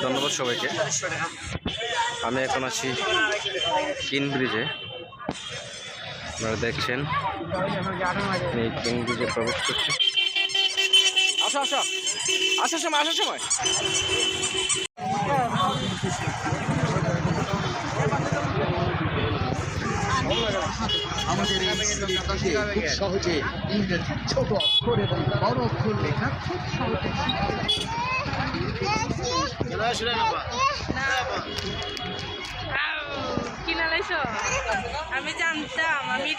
ধন্যবাদ সবাইকে। আমি এখন আছি কিন ব্রিজে। আপনারা দেখছেন এই কিন ব্রিজে প্রবেশ করছি। আসো আসো, আসার সময় আসার সময় আমাদের খুব সহজে ইংরেজি ছোট অক্ষর এবং বড় অক্ষর লেখা খুব সহজে কিনা লাইছো? আমি জানতাম আমি